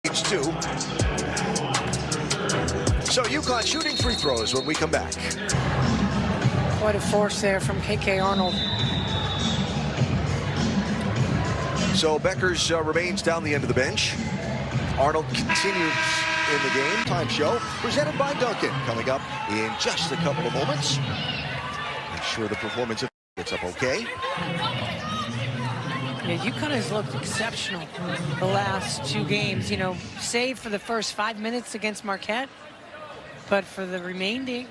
2. So UConn shooting free throws when we come back. Quite a force there from KK Arnold. So Beckers remains down the end of the bench. Arnold continues in the game. Time show presented by Duncan. Coming up in just a couple of moments. Make sure the performance gets up okay. Yeah, UConn has looked exceptional the last 2 games. You know, save for the first 5 minutes against Marquette. But for the remaining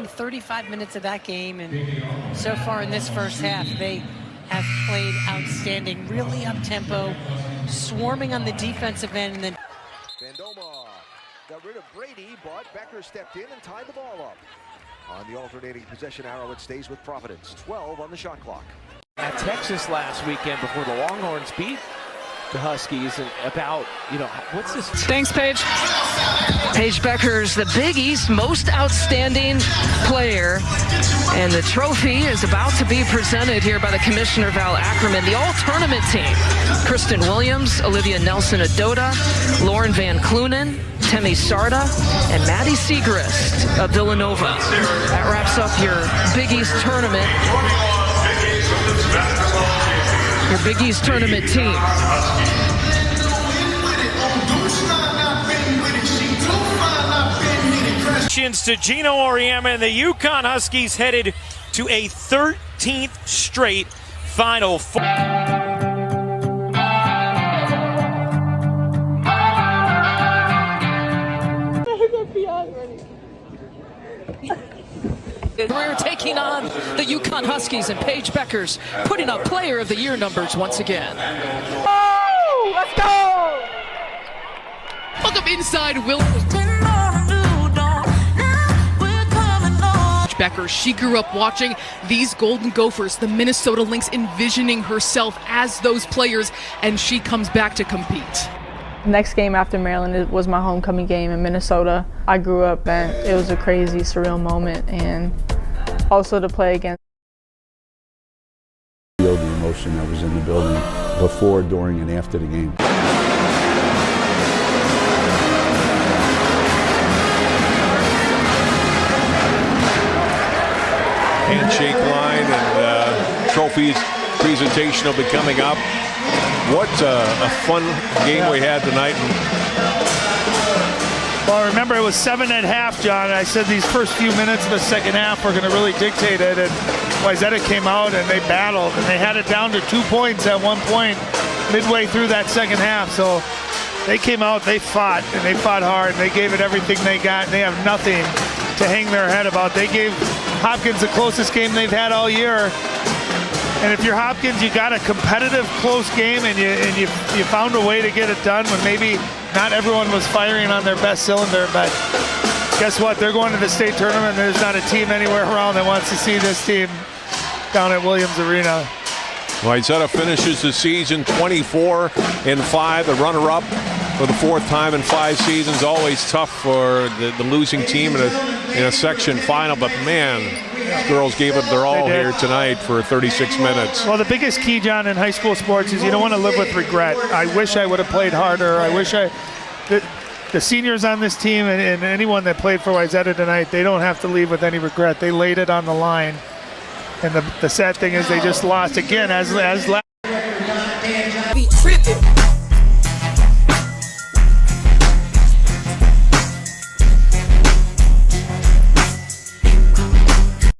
35 minutes of that game, and so far in this first half, they have played outstanding, really up-tempo, swarming on the defensive end. And then Bandoma got rid of Brady, but Becker stepped in and tied the ball up. On the alternating possession arrow, it stays with Providence. 12 on the shot clock. At Texas last weekend before the Longhorns beat the Huskies, and about, what's this? Thanks, Paige. Paigebueckers, the Big East most outstanding player, and the trophy is about to be presented here by the Commissioner Val Ackerman. The all-tournament team: Kristen Williams, Olivia Nelson-Adota, Lauren Van Clunen, Temi Sarda, and Maddie Segrist of Villanova. That wraps up your Big East tournament. Your Big East tournament team. To Gino Auriemma, and the UConn Huskies headed to a 13th straight Final Four. We're taking on the UConn Huskies, and Paigebueckers putting up Player of the Year numbers once again. Oh, let's go! Welcome inside Williams. Becker, she grew up watching these Golden Gophers, the Minnesota Lynx, envisioning herself as those players, and she comes back to compete. Next game after Maryland, it was my homecoming game in Minnesota. I grew up and it was a crazy, surreal moment, and also to play against. Feel the emotion that was in the building before, during, and after the game. Handshake line and trophies presentation will be coming up. What a fun game we had tonight. Well, remember, it was 7 at half, John. I said these first few minutes of the second half were going to really dictate it, and Wayzata came out and they battled, and they had it down to 2 points at one point midway through that second half. So they came out, they fought, and they fought hard, and they gave it everything they got, and they have nothing to hang their head about. They gave Hopkins the closest game they've had all year. And if you're Hopkins, you got a competitive, close game, and you found a way to get it done when maybe not everyone was firing on their best cylinder. But guess what? They're going to the state tournament. There's not a team anywhere around that wants to see this team down at Williams Arena. Wayzata finishes the season 24-5, the runner-up for the 4th time in 5 seasons. Always tough for the losing team in a section final, but man, girls gave it their all here tonight for 36 minutes. Well, the biggest key, John, in high school sports is you don't want to live with regret. I wish I would have played harder. I wish the seniors on this team and anyone that played for Wayzata tonight, they don't have to leave with any regret. They laid it on the line. And the sad thing is they just lost again as last.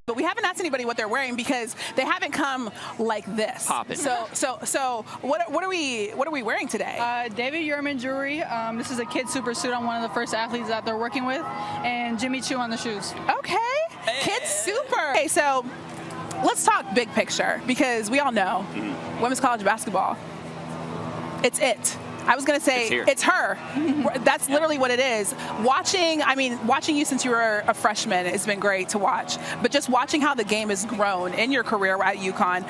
But we haven't asked anybody what they're wearing because they haven't come like this. Poppin'. So what are we wearing today? David Yurman jewelry. This is a kid super suit on one of the first athletes that they're working with, and Jimmy Choo on the shoes. Okay, kid super. Okay, so let's talk big picture, because we all know women's college basketball. It's it. I was going to say it's her. That's literally what it is. Watching you since you were a freshman has been great to watch. But just watching how the game has grown in your career at UConn,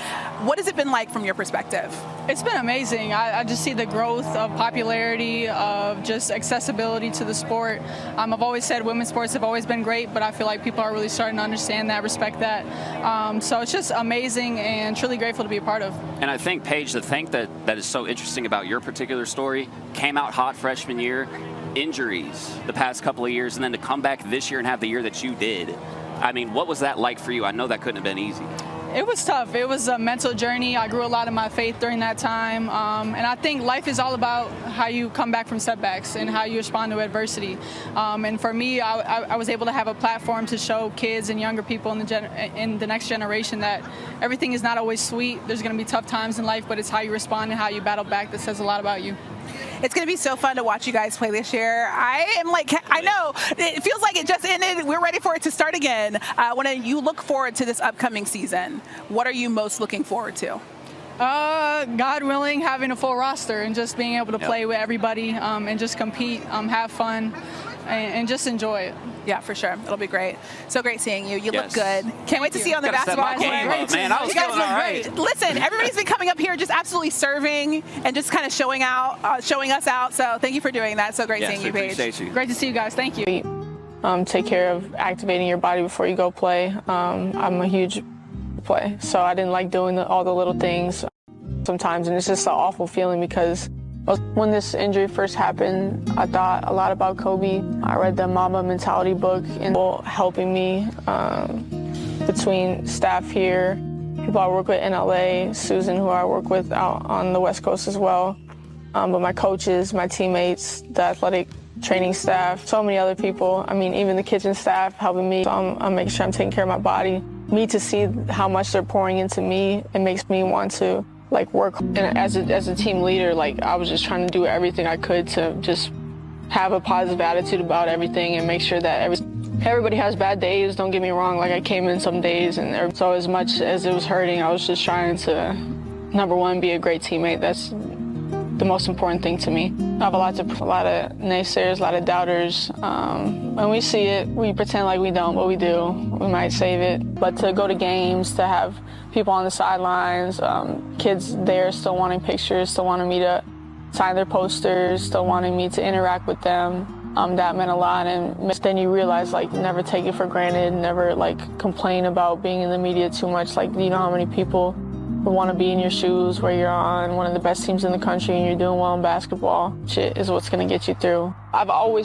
what has it been like from your perspective? It's been amazing. I just see the growth of popularity, of just accessibility to the sport. I've always said women's sports have always been great, but I feel like people are really starting to understand that, respect that. So it's just amazing and truly grateful to be a part of. And I think, Paige, the thing that is so interesting about your particular story, came out hot freshman year, injuries the past couple of years, and then to come back this year and have the year that you did. I mean, what was that like for you? I know that couldn't have been easy. It was tough. It was a mental journey. I grew a lot in my faith during that time. And I think life is all about how you come back from setbacks and how you respond to adversity. And for me, I was able to have a platform to show kids and younger people in the next generation that everything is not always sweet. There's going to be tough times in life, but it's how you respond and how you battle back that says a lot about you. It's going to be so fun to watch you guys play this year. I know, it feels like it just ended. We're ready for it to start again. When you look forward to this upcoming season, what are you most looking forward to? God willing, having a full roster and just being able to play with everybody and just compete, have fun, and just enjoy it. Yeah, for sure. It'll be great. So great seeing you. You look good. Can't wait to see you on the basketball court. Man, I was you guys feeling look all right. great. Listen, everybody's been coming up here just absolutely serving and just kind of showing us out. So thank you for doing that. So great seeing you, Paige. Appreciate you. Great to see you guys. Thank you. Take care of activating your body before you go play. I'm a huge play, so I didn't like doing all the little things sometimes, and it's just an awful feeling because when this injury first happened, I thought a lot about Kobe. I read the Mamba Mentality book and helping me between staff here, people I work with in LA, Susan, who I work with out on the West Coast as well, but my coaches, my teammates, the athletic training staff, so many other people. I mean, even the kitchen staff helping me. So I'm making sure I'm taking care of my body. Me to see how much they're pouring into me, it makes me want to work. And as a team leader, I was just trying to do everything I could to just have a positive attitude about everything and make sure that everybody has bad days. Don't get me wrong. I came in some days, and so as much as it was hurting, I was just trying to, number one, be a great teammate. That's the most important thing to me. I have a lot of naysayers, a lot of doubters. When we see it, we pretend like we don't, but we do. We might save it. But to go to games, to have people on the sidelines, kids there still wanting pictures, still wanting me to sign their posters, still wanting me to interact with them, that meant a lot. And then you realize, never take it for granted, never, complain about being in the media too much. Do you know how many people would want to be in your shoes where you're on one of the best teams in the country and you're doing well in basketball? Shit is what's going to get you through. I've always